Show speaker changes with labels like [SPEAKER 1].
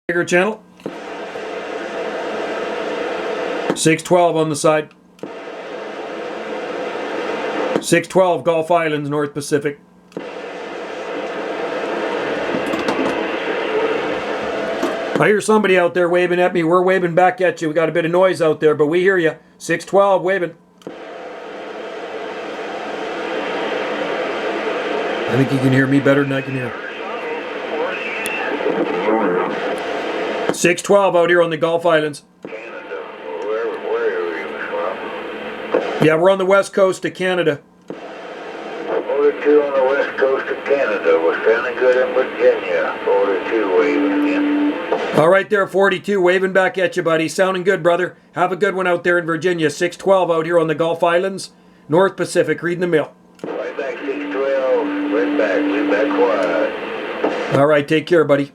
[SPEAKER 1] Bigger channel. 612 on the side. 612 Gulf Islands, North Pacific. I hear somebody out there waving at me. We're waving back at you. We got a bit of noise out there, but we hear you. 612 waving. I think you can hear me better than I can hear. 612 out here on the Gulf Islands.
[SPEAKER 2] Canada. Where are you from?
[SPEAKER 1] Yeah, we're on the west coast of Canada.
[SPEAKER 2] 42 on the west coast of Canada. We're sounding good in Virginia. 42 waving again.
[SPEAKER 1] All right there, 42, waving back at you, buddy. Sounding good, brother. Have a good one out there in Virginia. 612 out here on the Gulf Islands, North Pacific, reading the mill.
[SPEAKER 2] Right back 612. Right back quiet.
[SPEAKER 1] All right, take care, buddy.